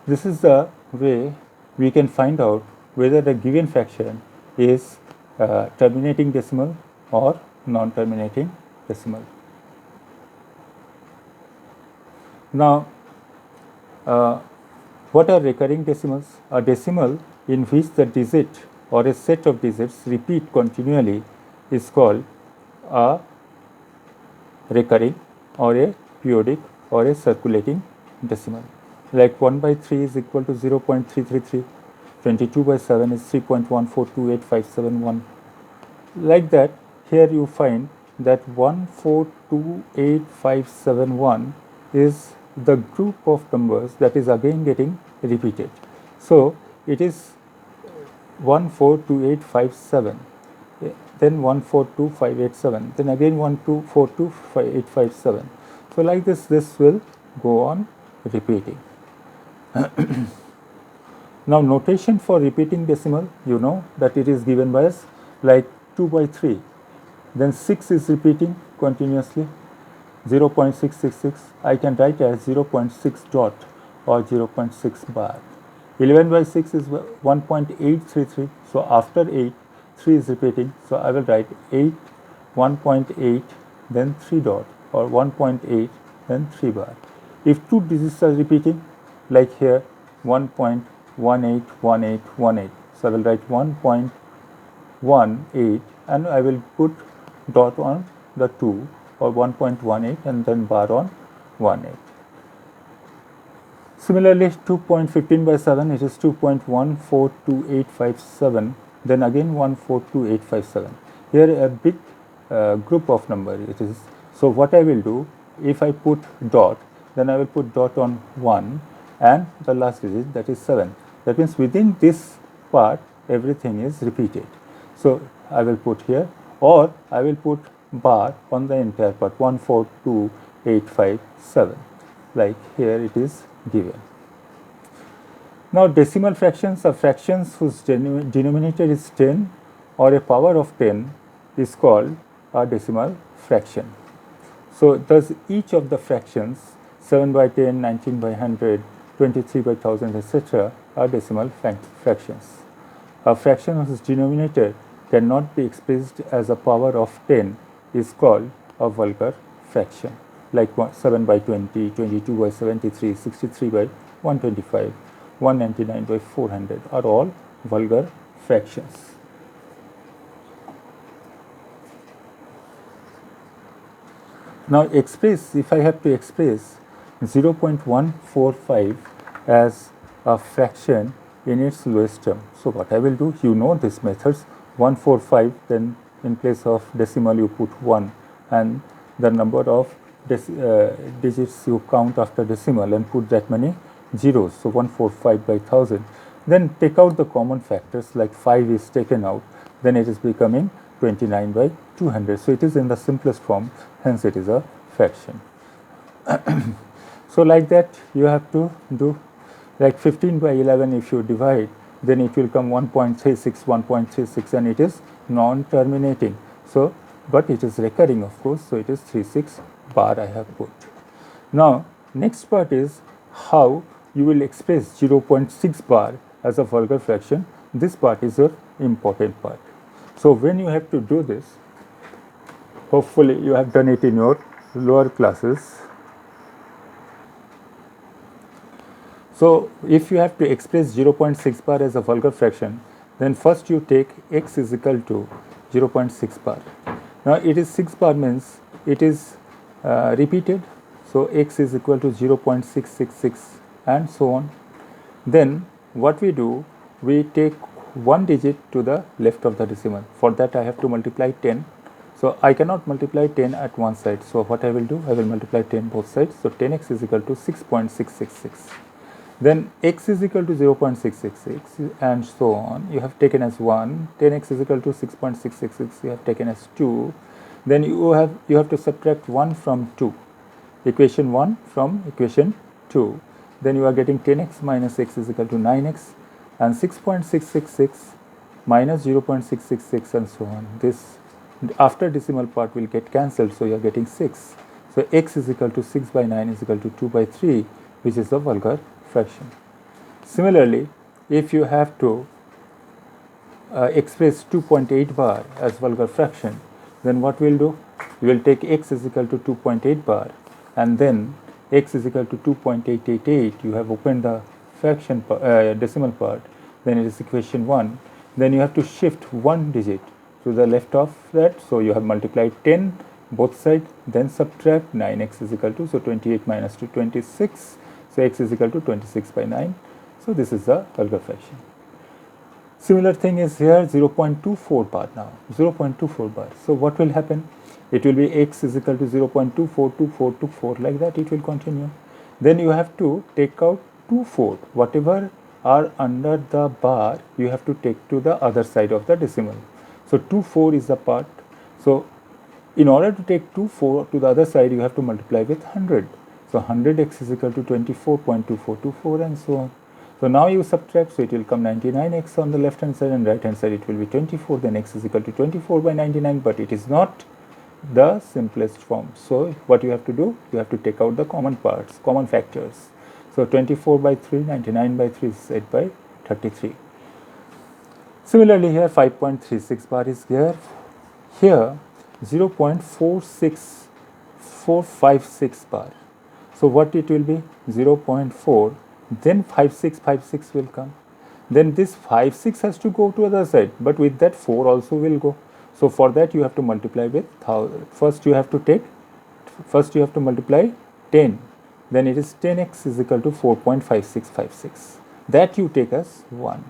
This is the way we can find out whether the given fraction is terminating decimal or non-terminating decimal. Now, what are recurring decimals? A decimal in which the digit or a set of digits repeat continually is called a recurring or a periodic or a circulating decimal. Like 1 by 3 is equal to 0.333, 22 by 7 is 3.1428571. Like that, here you find that 1428571 is the group of numbers that is again getting repeated. So it is 142857, then 142587, then again 1242587. So like this will go on repeating. Now notation for repeating decimal, you know that it is given by us like 2 by 3, then 6 is repeating continuously, 0.666, I can write as 0.6 dot or 0.6 bar. 11 by 6 is 1.833, so after 8, 3 is repeating, so I will write 8, 1.8, then 3 dot or 1.8, then 3 bar. If two digits are repeating, like here 1.181818, so I will write 1.18 and I will put dot on the 2 or 1.18 and then bar on 18. Similarly, 2.15 by 7, it is 2.142857, then again 142857. Here a big group of number it is. So what I will do, if I put dot, then I will put dot on 1 and the last digit, that is 7. That means within this part everything is repeated. So I will put here, or I will put bar on the entire part, 142857, like here it is given. Now decimal fractions are fractions whose denominator is 10 or a power of 10 is called a decimal fraction. So thus each of the fractions 7 by 10, 19 by 100, 23 by 1000, etc. are decimal fractions. A fraction whose denominator cannot be expressed as a power of 10 is called a vulgar fraction, like 7 by 20, 22 by 73, 63 by 125, 199 by 400 are all vulgar fractions. Now express, if I have to express 0.145 as a fraction in its lowest term, so what I will do, you know this methods, 145, then in place of decimal you put 1 and the number of digits you count after decimal and put that many zeros, so 145 by 1000. Then take out the common factors, like 5 is taken out, then it is becoming 29 by 200. So it is in the simplest form, hence it is a fraction. So like that you have to do, like 15 by 11 if you divide, then it will come 1.36, 1.36, and it is non-terminating. So, but it is recurring of course, so it is 36 bar I have put. Now next part is how you will express 0.6 bar as a vulgar fraction. This part is your important part. So when you have to do this, hopefully you have done it in your lower classes. So if you have to express 0.6 bar as a vulgar fraction, then first you take x is equal to 0.6 bar. Now it is 6 bar means it is repeated, so x is equal to 0.666 and so on. Then what we do, we take one digit to the left of the decimal. For that I have to multiply 10. So I cannot multiply 10 at one side. So what I will do, I will multiply 10 both sides. So 10x is equal to 6.666. Then x is equal to 0.666 and so on. You have taken as 1. 10x is equal to 6.666. You have taken as 2. Then you have to subtract 1 from 2. Equation 1 from equation 2. Then you are getting 10x minus x is equal to 9x, and 6.666 minus 0.666 and so on. This after decimal part will get cancelled, so you are getting 6. So x is equal to 6 by 9 is equal to 2 by 3, which is the vulgar fraction. Similarly, if you have to express 2.8 bar as vulgar fraction, then what we'll do? We will take x is equal to 2.8 bar, and then x is equal to 2.888. You have opened the fraction decimal part, then it is equation 1. Then you have to shift one digit to the left of that, so you have multiplied 10 both sides, then subtract 9x is equal to, so 28 minus 2, 26, so x is equal to 26 by 9. So this is the vulgar fraction. Similar thing is here, 0.24 bar now, 0.24 bar. So what will happen? It will be x is equal to 0.242424, like that it will continue. Then you have to take out 2/4, whatever are under the bar, you have to take to the other side of the decimal. So 2/4 is the part. So in order to take 2/4 to the other side, you have to multiply with 100. So 100x is equal to 24.2424, and so on. So now you subtract, so it will come 99x on the left hand side, and right hand side it will be 24, then x is equal to 24 by 99, but it is not the simplest form. So what you have to do, you have to take out the common parts, common factors. So 24 by 3, 99 by 3 is 8 by 33. Similarly here 5.36 bar is here. Here 0.46456 bar. So what it will be? 0.4, then 5656 will come. Then this 56 has to go to other side, but with that 4 also will go. So for that you have to multiply with 1000. First you have to multiply 10. Then it is 10x is equal to 4.5656. That you take as 1.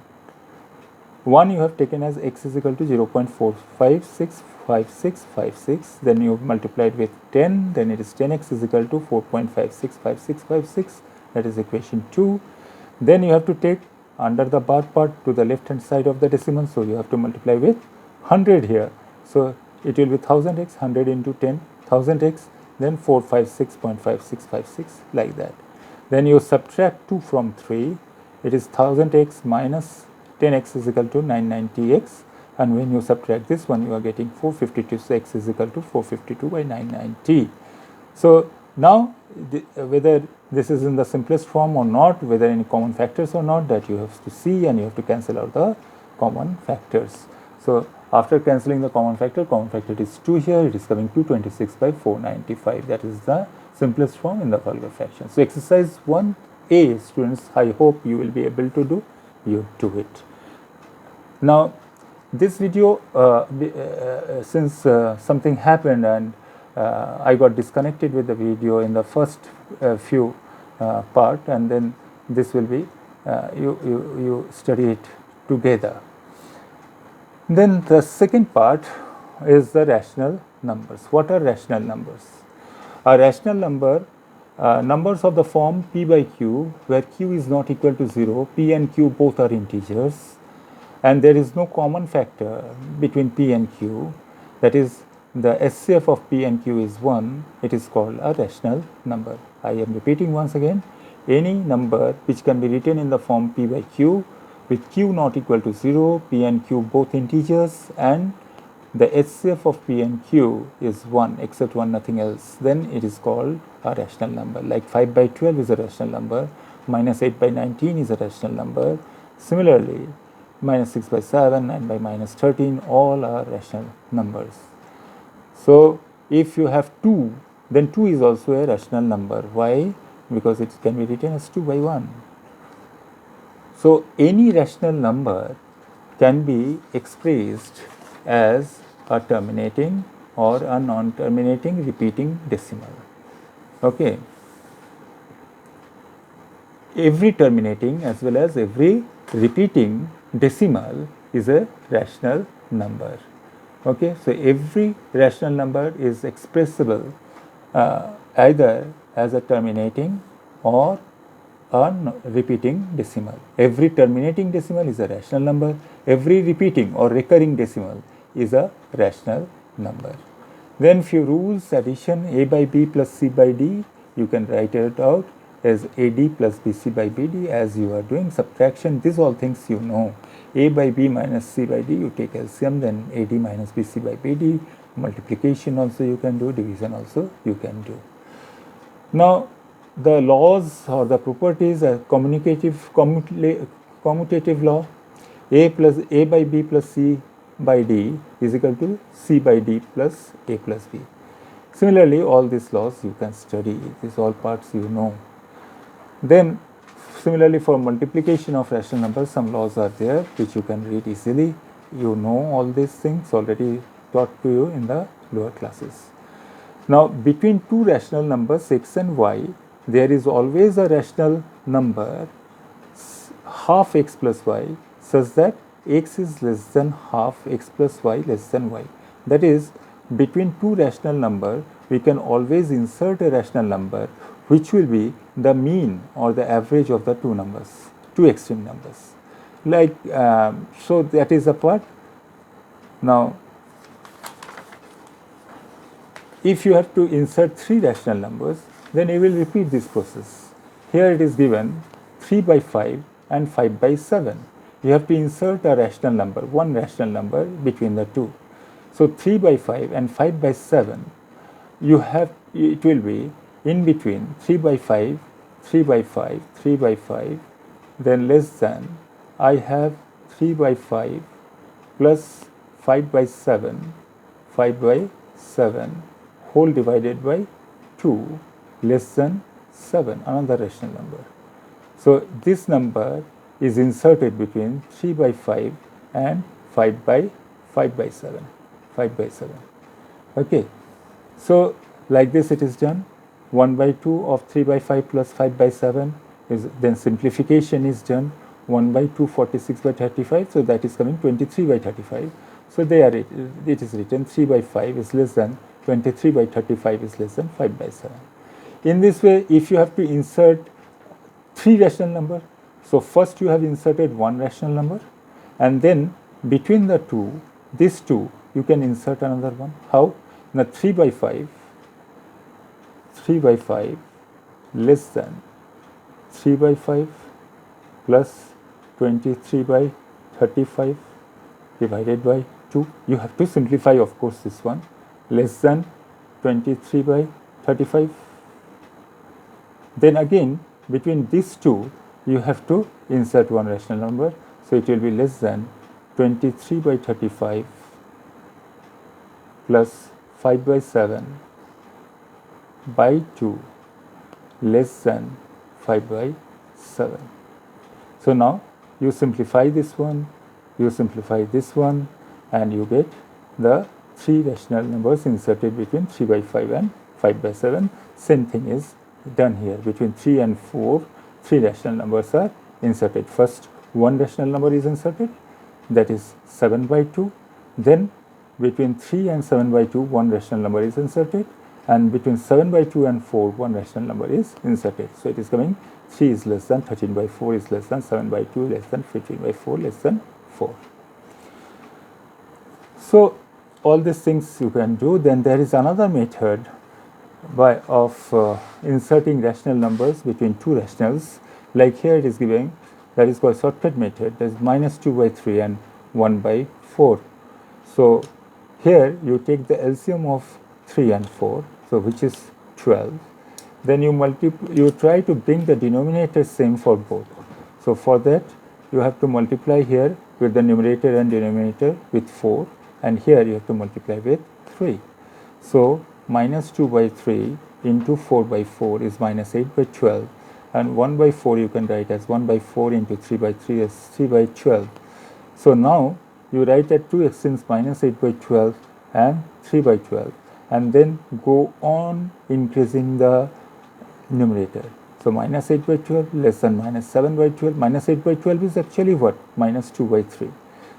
1 you have taken as x is equal to 0.4565656. Then you multiplied with 10. Then it is 10x is equal to 4.565656. That is equation 2. Then you have to take under the bar part to the left hand side of the decimal. So you have to multiply with 100 here. So it will be 1000x, 100 into 10, 1000x, then 456.5656, like that. Then you subtract 2 from 3. It is 1000x minus 10x is equal to 990x, and when you subtract this one, you are getting 452. So x is equal to 452 by 990. So now whether this is in the simplest form or not, whether any common factors or not, that you have to see, and you have to cancel out the common factors. So after cancelling the common factor is 2 here, it is coming 226 by 495. That is the simplest form in the vulgar fraction. So exercise 1A, students, I hope you will be able to do. You do it. Now this video, since something happened and I got disconnected with the video in the first few part, and then this will be you study it together. Then the second part is the rational numbers. What are rational numbers? A rational number, numbers of the form p by q, where q is not equal to 0, p and q both are integers, and there is no common factor between p and q, that is the SCF of p and q is 1, it is called a rational number. I am repeating once again, any number which can be written in the form p by q with q not equal to 0, p and q both integers, and the SCF of p and q is 1 except 1, nothing else, then it is called a rational number. Like 5 by 12 is a rational number, minus 8 by 19 is a rational number. Similarly, minus 6 by 7, 9 by minus 13, all are rational numbers. So if you have 2, then 2 is also a rational number. Why? Because it can be written as 2 by 1. So any rational number can be expressed as a terminating or a non-terminating repeating decimal. Okay. Every terminating as well as every repeating decimal is a rational number. Okay, so every rational number is expressible either as a terminating or a repeating decimal. Every terminating decimal is a rational number. Every repeating or recurring decimal is a rational number. Then few rules: addition, a by b plus c by d, you can write it out as ad plus bc by bd. As you are doing subtraction, these all things you know. A by b minus c by d, you take LCM, then ad minus bc by bd. Multiplication also you can do, division also you can do. Now the laws or the properties are commutative law. A by B plus C by D is equal to C by D plus A plus B. Similarly, all these laws you can study, these all parts you know. Then similarly, for multiplication of rational numbers, some laws are there which you can read easily. You know all these things already taught to you in the lower classes. Now, between two rational numbers x and y, there is always a rational number half x plus y such that x is less than half x plus y less than y. That is, between two rational numbers, we can always insert a rational number which will be the mean or the average of the two numbers, two extreme numbers. Like, so that is a part. Now, if you have to insert three rational numbers, then you will repeat this process. Here it is given 3 by 5 and 5 by 7. You have to insert a rational number, one rational number between the two. So 3 by 5 and 5 by 7, it will be in between 3 by 5, 3 by 5, 3 by 5, then less than, I have 3 by 5 plus 5 by 7, 5 by 7 whole divided by 2 less than 7, another rational number. So this number is inserted between 3 by 5 and 5 by 7, 5 by 7. Okay, so like this it is done. 1 by 2 of 3 by 5 plus 5 by 7 is, then simplification is done. 1 by 2 46 by 35, so that is coming 23 by 35. So there it is written 3 by 5 is less than 23 by 35 is less than 5 by 7. In this way, if you have to insert three rational number, so first you have inserted one rational number, and then between the two, these two, you can insert another one. How? Now 3 by 5 less than 3 by 5 plus 23 by 35 divided by 2. You have to simplify, of course, this one, less than 23 by 35. Then again, between these two, you have to insert one rational number. So it will be less than 23 by 35 plus 5 by 7 by 2 less than 5 by 7. So now you simplify this one, you simplify this one, and you get the three rational numbers inserted between 3 by 5 and 5 by 7. Same thing is done here. Between 3 and 4, three rational numbers are inserted. First, one rational number is inserted, that is 7 by 2. Then between 3 and 7 by 2, one rational number is inserted, and between 7 by 2 and 4, one rational number is inserted. So it is coming 3 is less than 13 by 4 is less than 7 by 2 less than 15 by 4 less than 4. So all these things you can do. Then there is another method of inserting rational numbers between two rationals. Like here it is given, that is called shortcut method, that is minus 2 by 3 and 1 by 4. So here you take the LCM of 3 and 4, so which is 12. Then you try to bring the denominator same for both. So for that you have to multiply here with the numerator and denominator with 4, and here you have to multiply with 3. So minus 2 by 3 into 4 by 4 is minus 8 by 12, and 1 by 4 you can write as 1 by 4 into 3 by 3 as 3 by 12. So now you write at two extremes minus 8 by 12 and 3 by 12, and then go on increasing the numerator. So minus 8 by 12 less than minus 7 by 12. Minus 8 by 12 is actually what? Minus 2 by 3.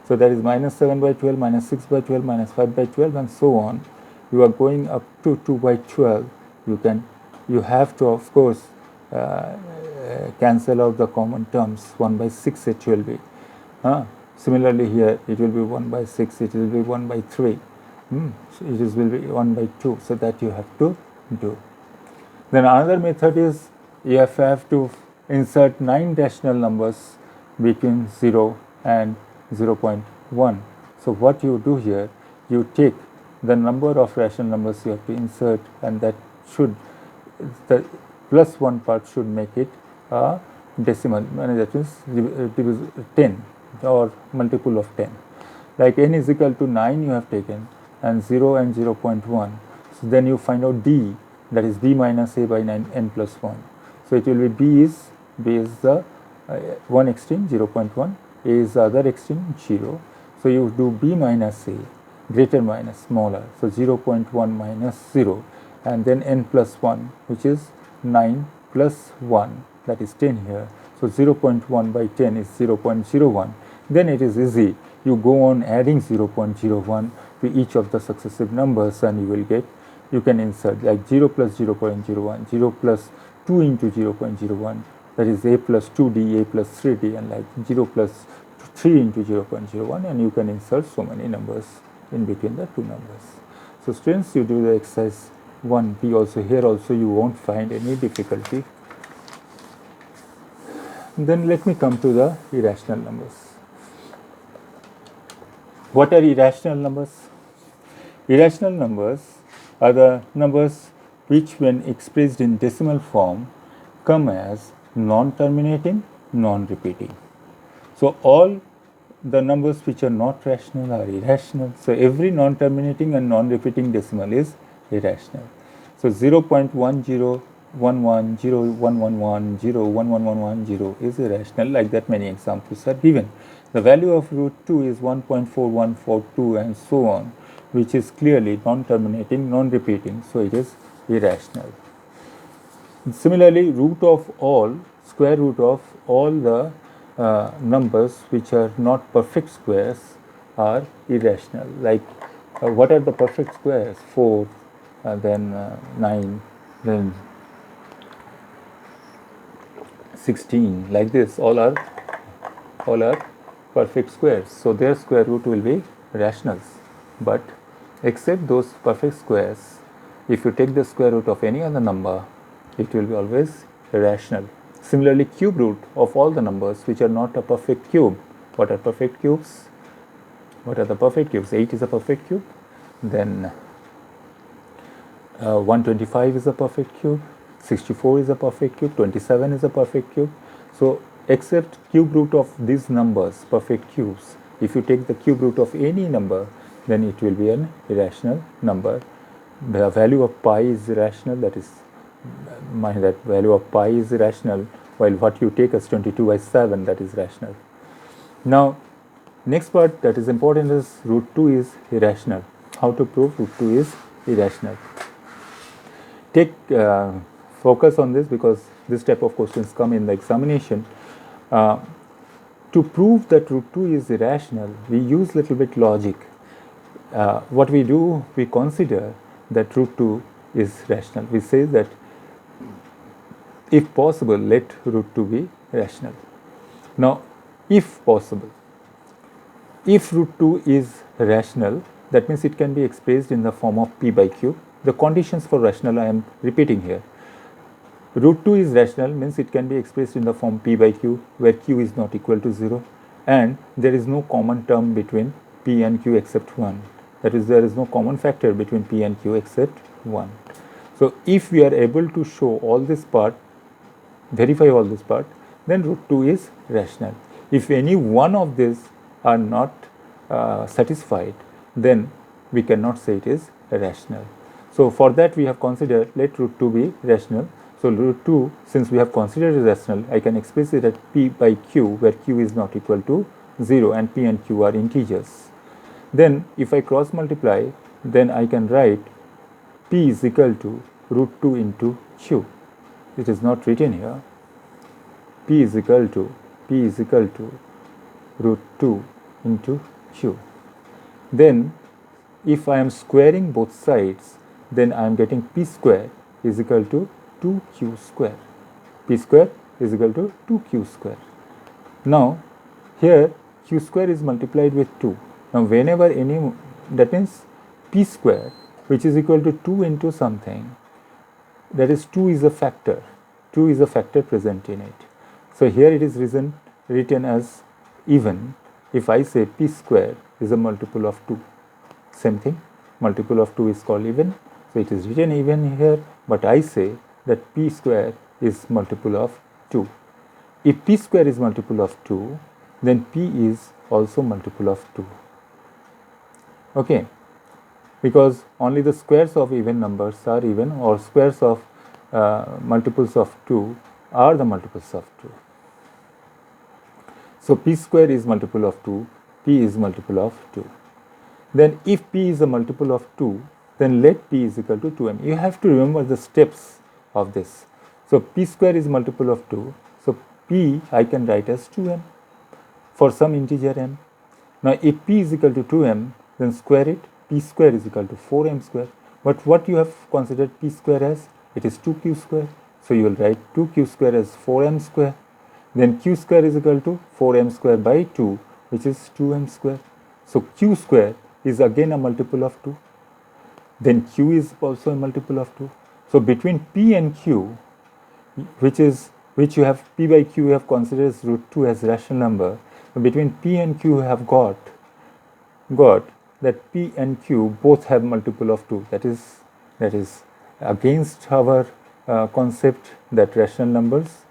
So that is minus 7 by 12, minus 6 by 12, minus 5 by 12, and so on. You are going up to 2 by 12. You have to, of course, cancel out the common terms. 1 by 6 it will be. Similarly here it will be 1 by 6, it will be 1 by 3. It will be 1 by 2. So that you have to do. Then another method is you have to insert 9 rational numbers between 0 and 0.1. So what you do here, you take the number of rational numbers you have to insert, and that should plus 1 part should make it a decimal, that means 10 or multiple of 10. Like n is equal to 9 you have taken, and 0 and 0.1. So then you find out d, that is b minus a by 9 n plus 1. So it will be b is the one extreme 0.1, a is the other extreme 0. So you do b minus a, greater minus smaller, so 0.1 minus 0, and then n plus 1, which is 9 plus 1, that is 10 here. So 0.1 by 10 is 0.01. Then it is easy. You go on adding 0.01 to each of the successive numbers, and you will get, you can insert like 0 plus 0.01, 0 plus 2 into 0.01, that is a plus 2d, a plus 3d, and like 0 plus 3 into 0.01, and you can insert so many numbers in between the two numbers. So students, you do the exercise 1b also. Here also you won't find any difficulty. Then let me come to the irrational numbers. What are irrational numbers? Irrational numbers are the numbers which, when expressed in decimal form, come as non-terminating, non-repeating. So all the numbers which are not rational are irrational. So every non-terminating and non-repeating decimal is irrational. So 0.1011, 0111, 01110 is irrational. Like that, many examples are given. The value of root 2 is 1.4142 and so on, which is clearly non-terminating, non-repeating, so it is irrational. Similarly, square root of all the numbers which are not perfect squares are irrational. Like what are the perfect squares? 4, then 9, then 16, like this. All are perfect squares. So their square root will be rationals. But except those perfect squares, if you take the square root of any other number, it will be always irrational. Similarly, cube root of all the numbers which are not a perfect cube. What are perfect cubes? What are the perfect cubes? 8 is a perfect cube. Then 125 is a perfect cube. 64 is a perfect cube. 27 is a perfect cube. So except cube root of these numbers, perfect cubes, if you take the cube root of any number, then it will be an irrational number. The value of pi is irrational, that is, that value of pi is irrational, while what you take as 22 by 7, that is rational. Now, next part that is important is root 2 is irrational. How to prove root 2 is irrational? Take focus on this, because this type of questions come in the examination. To prove that root 2 is irrational, we use little bit logic. What we do, we consider that root 2 is rational. We say that if possible, let root 2 be rational. Now, if possible, if root 2 is rational, that means it can be expressed in the form of p by q. The conditions for rational I am repeating here. Root 2 is rational means it can be expressed in the form p by q, where q is not equal to 0, and there is no common term between p and q except 1. That is, there is no common factor between p and q except 1. So if we are able to show all this part, verify all this part, then root 2 is rational. If any one of these are not satisfied, then we cannot say it is rational. So for that we have considered, let root 2 be rational. So root 2, since we have considered it rational, I can express it as p by q, where q is not equal to 0 and p and q are integers. Then if I cross multiply, then I can write p is equal to root 2 into q. It is not written here. P is equal to root 2 into q. Then if I am squaring both sides, then I am getting p square is equal to 2q square. P square is equal to 2q square. Now here q square is multiplied with 2. Now whenever any, that means p square, which is equal to 2 into something, that is 2 is a factor. 2 is a factor present in it. So here it is written as even. If I say p square is a multiple of 2, same thing, multiple of 2 is called even. So it is written even here, but I say that p square is multiple of 2. If p square is multiple of 2, then p is also multiple of 2. Okay, because only the squares of even numbers are even, or squares of multiples of 2 are the multiples of 2. So p square is multiple of 2, p is multiple of 2. Then if p is a multiple of 2, then let p is equal to 2m. You have to remember the steps of this. So p square is multiple of 2, so p I can write as 2m for some integer m. Now if p is equal to 2m, then square it, p square is equal to 4m square. But what you have considered p square as? It is 2q square. So you will write 2q square as 4m square. Then q square is equal to 4m square by 2, which is 2m square. So q square is again a multiple of 2. Then q is also a multiple of 2. So between p and q, which you have p by q you have considered as root 2 as rational number, between p and q you have got that p and q both have multiple of 2. That is against our concept that rational numbers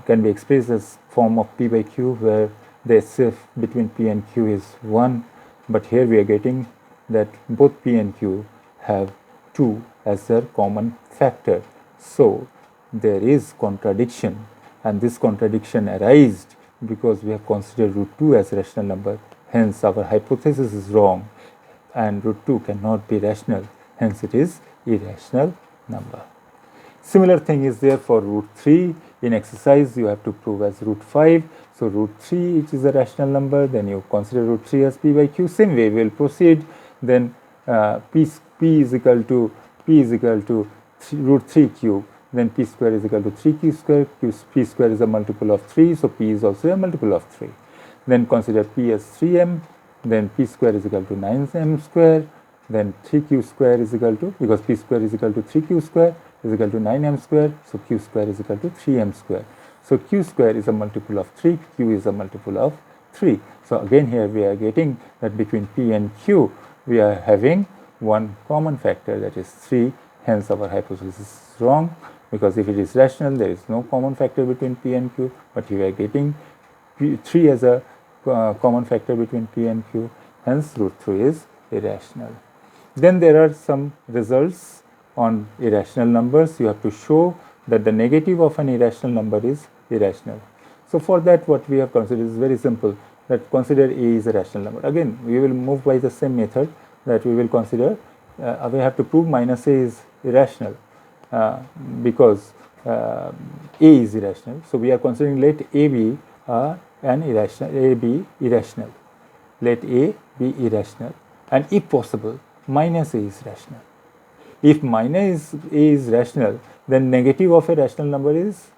can be expressed as form of p by q, where the SF between p and q is 1. But here we are getting that both p and q have 2 as their common factor. So there is contradiction, and this contradiction arises because we have considered root 2 as rational number. Hence our hypothesis is wrong, and root 2 cannot be rational. Hence it is irrational number. Similar thing is there for root 3. In exercise you have to prove as root 5. So root 3, which is a rational number, then you consider root 3 as p by q. Same way we will proceed. Then p is equal to root 3 cube. Then p square is equal to 3q square. P square is a multiple of 3, so p is also a multiple of 3. Then consider p as 3m. Then p square is equal to 9m square. Then 3q square is equal to, because p square is equal to 3q square, is equal to 9m square, so q square is equal to 3m square. So q square is a multiple of 3, q is a multiple of 3. So again here we are getting that between p and q we are having one common factor, that is 3. Hence our hypothesis is wrong, because if it is rational there is no common factor between p and q, but we are getting 3 as a common factor between p and q. Hence root 3 is irrational. Then there are some results on irrational numbers. You have to show that the negative of an irrational number is irrational. So for that what we have considered is very simple, that consider a is a rational number. Again we will move by the same method, that we will consider we have to prove minus a is irrational because a is irrational. So we are considering let a be an irrational, a be irrational. Let a be irrational, and if possible minus a is rational. If minus a is rational, then negative of a rational number is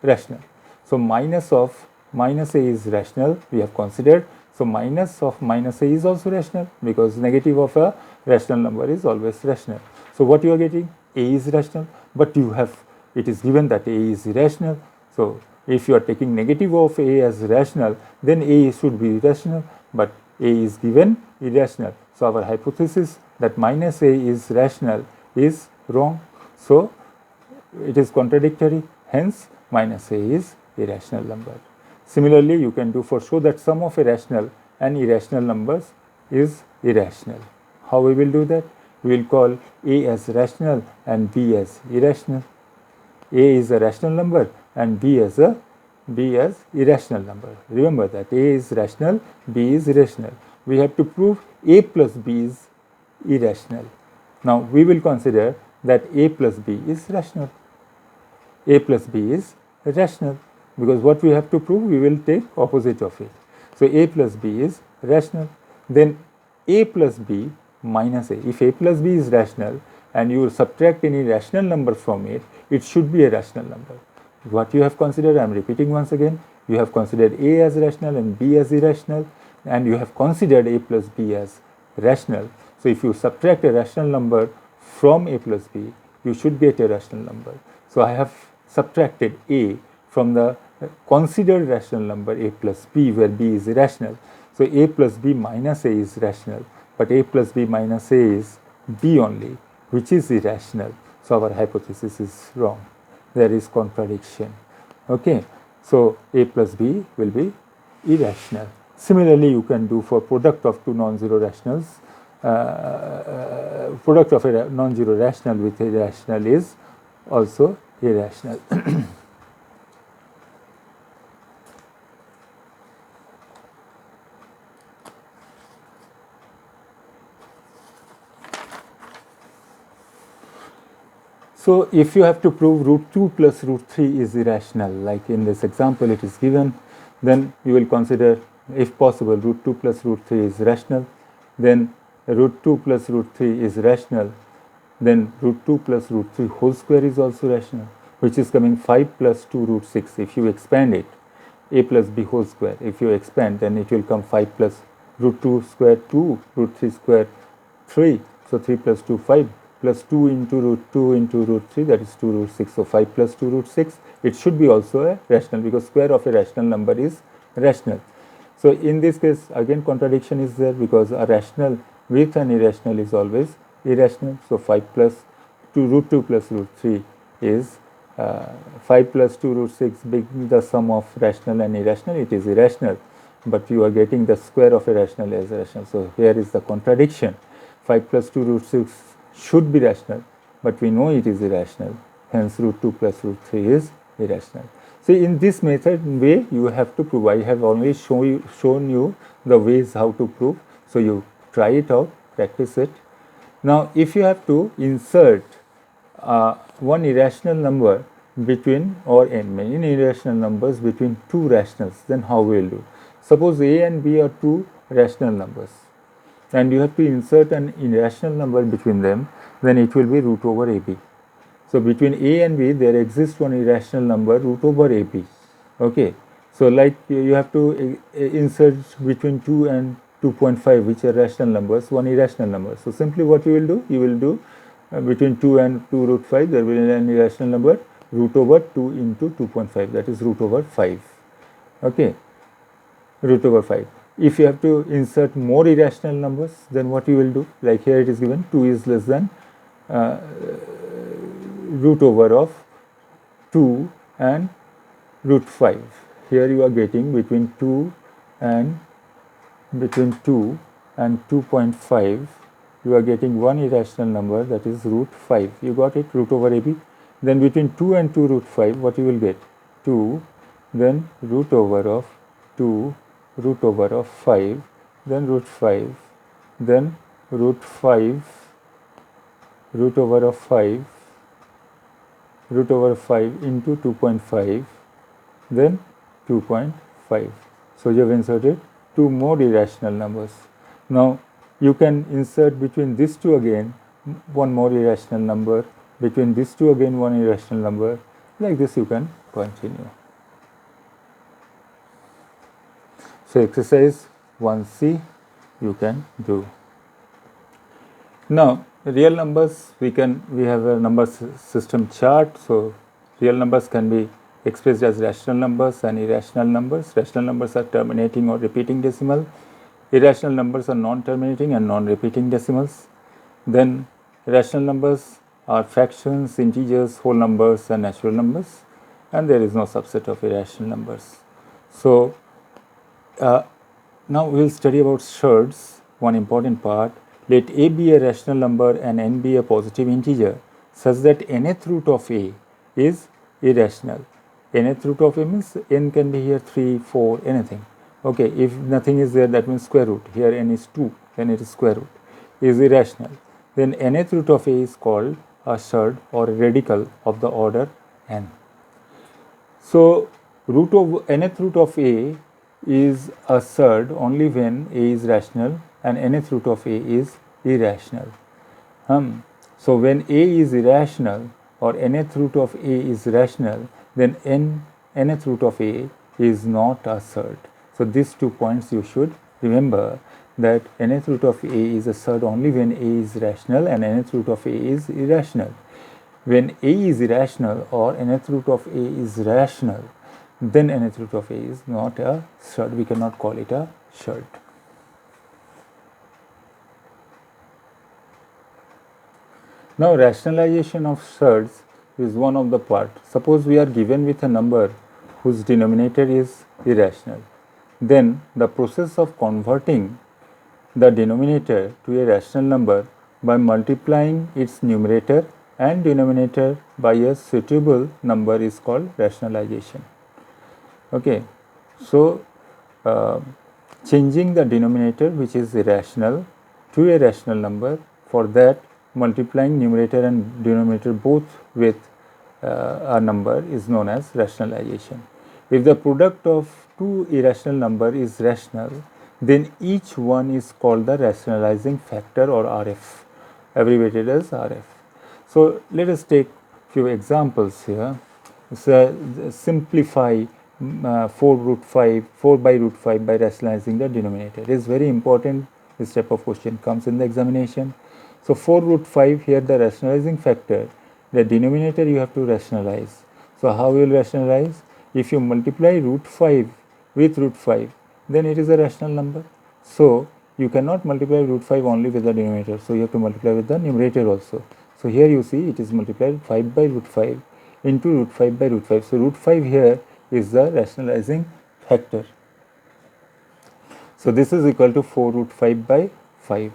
rational. So minus a is rational we have considered. So minus of minus a is also rational, because negative of a rational number is always rational. So what you are getting? A is rational, but it is given that a is irrational. So if you are taking negative of a as rational, then a should be irrational, but a is given irrational. So our hypothesis that minus a is rational is wrong. So it is contradictory. Hence minus a is irrational number. Similarly, you can do for show that sum of a rational and irrational numbers is irrational. How we will do that? We will call a as rational and b as irrational. A is a rational number and b as irrational number. Remember that a is rational, b is irrational. We have to prove a plus b is irrational. Now we will consider that a plus b is rational. A plus b is rational, because what we have to prove, we will take opposite of it. So a plus b is rational. Then a plus b minus a. If a plus b is rational and you subtract any rational number from it, it should be a rational number. What you have considered, I am repeating once again, you have considered a as rational and b as irrational, and you have considered a plus b as rational. So if you subtract a rational number from a plus b, you should get a rational number. So I have subtracted a from the considered rational number a plus b, where b is irrational. So a plus b minus a is rational, but a plus b minus a is b only, which is irrational. So our hypothesis is wrong. There is contradiction. Okay. So A plus B will be irrational. Similarly, you can do for product of two non-zero rationals. Product of a non-zero rational with irrational is also irrational. So if you have to prove root 2 plus root 3 is irrational, like in this example it is given, then you will consider, if possible, root 2 plus root 3 is rational, then root 2 plus root 3 is rational, then root 2 plus root 3 whole square is also rational, which is coming 5 plus 2 root 6. If you expand it, a plus b whole square, if you expand, then it will come 5 plus root 2 square 2, root 3 square 3, so 3 plus 2 5, plus 2 into root 3, that is 2 root 6. So 5 plus 2 root 6, it should be also a rational, because square of a rational number is rational. So in this case, again contradiction is there, because a rational with an irrational is always irrational. So 5 plus 2 root 2 plus root 3 is 5 plus 2 root 6 being the sum of rational and irrational, it is irrational, but you are getting the square of a rational as rational. So here is the contradiction. 5 plus 2 root 6 should be rational, but we know it is irrational, hence root 2 plus root 3 is irrational. So in this method way you have to prove. I have only shown you the ways how to prove, so you try it out, practice it. Now if you have to insert one irrational number between, or many irrational numbers between two rationals, then how we will do? Suppose a and b are two rational numbers, and you have to insert an irrational number between them, then it will be root over ab. So between a and b there exists one irrational number, root over ab. Okay. So like you have to insert between 2 and 2.5, which are rational numbers, one irrational number. So simply what you will do? You will do between 2 and 2 root 5, there will be an irrational number, root over 2 into 2.5, that is root over 5. Okay. Root over 5. If you have to insert more irrational numbers, then what you will do? Like here it is given 2 is less than root over of 2 and root 5. Here you are getting between 2 and 2.5, you are getting one irrational number, that is root 5. You got it, root over ab. Then between 2 and 2 root 5, what you will get? 2, then root over of 2, root over of 5, then root 5, then root 5, root over of 5, root over 5 into 2.5, then 2.5. So you have inserted two more irrational numbers. Now you can insert between these two again one more irrational number, between these two again one irrational number. Like this you can continue. So exercise 1C you can do. Now real numbers, we have a number system chart. So real numbers can be expressed as rational numbers and irrational numbers. Rational numbers are terminating or repeating decimal. Irrational numbers are non-terminating and non-repeating decimals. Then rational numbers are fractions, integers, whole numbers and natural numbers, and there is no subset of irrational numbers. So now we will study about surds, one important part. Let a be a rational number and n be a positive integer such that nth root of a is irrational. Nth root of a means n can be here 3, 4, anything. Okay, if nothing is there, that means square root. Here n is 2, then it is square root. Is irrational. Then nth root of a is called a surd or a radical of the order n. So nth root of a is a surd only when a is rational and nth root of a is irrational. So when a is irrational or nth root of a is rational, then nth root of a is not a surd. So these 2 points you should remember, that nth root of a is a surd only when a is rational and nth root of a is irrational. When a is irrational or nth root of a is rational, then nth root of a is not a surd. We cannot call it a surd. Now rationalization of surds is one of the part. Suppose we are given with a number whose denominator is irrational. Then the process of converting the denominator to a rational number by multiplying its numerator and denominator by a suitable number is called rationalization. Okay, so changing the denominator which is irrational to a rational number, for that multiplying numerator and denominator both with a number is known as rationalization. If the product of two irrational number is rational, then each one is called the rationalizing factor or RF, abbreviated as RF. So let us take few examples here. So simplify 4 by root 5 by rationalizing the denominator. It is very important. This type of question comes in the examination. So 4 root 5 here, the rationalizing factor, the denominator you have to rationalize. So how you will rationalize? If you multiply root 5 with root 5, then it is a rational number. So you cannot multiply root 5 only with the denominator. So you have to multiply with the numerator also. So here you see it is multiplied 5 by root 5 into root 5 by root 5. So root 5 here is the rationalizing factor. So this is equal to 4 root 5 by 5.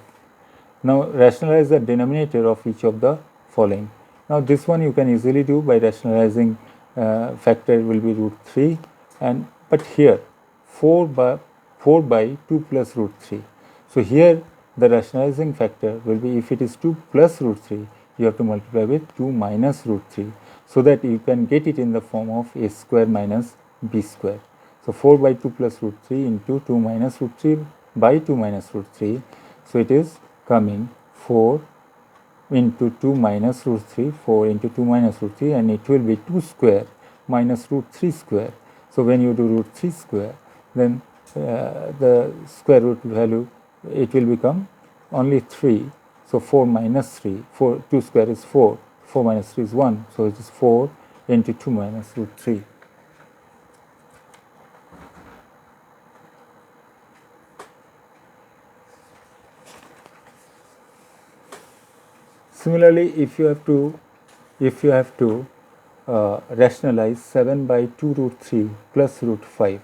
Now rationalize the denominator of each of the following. Now this one you can easily do by rationalizing factor will be root 3, and but here 4 by 2 plus root 3. So here the rationalizing factor will be, if it is 2 plus root 3, you have to multiply with 2 minus root 3, so that you can get it in the form of a square minus b square. So 4 by 2 plus root 3 into 2 minus root 3 by 2 minus root 3. So it is coming 4 into 2 minus root 3, 4 into 2 minus root 3, and it will be 2 square minus root 3 square. So when you do root 3 square, then the square root value, it will become only 3. So 4 minus 3, 2 square is 4, 4 minus 3 is 1. So it is 4 into 2 minus root 3. Similarly, if you have to rationalize 7 by 2 root 3 plus root 5.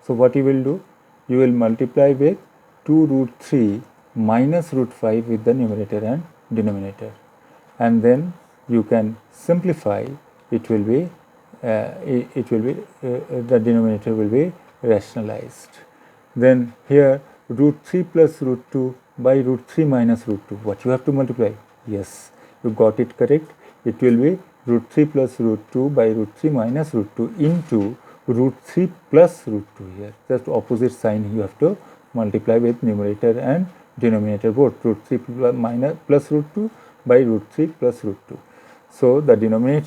So what you will do? You will multiply with 2 root 3 minus root 5 with the numerator and denominator, and then you can simplify. It will be the denominator will be rationalized. Then here root 3 plus root 2 by root 3 minus root 2. What you have to multiply? Yes, you got it correct. It will be root 3 plus root 2 by root 3 minus root 2 into root 3 plus root 2 here. Just opposite sign you have to multiply with numerator and denominator both, root 3 plus root 2 by root 3 plus root 2. So the denominator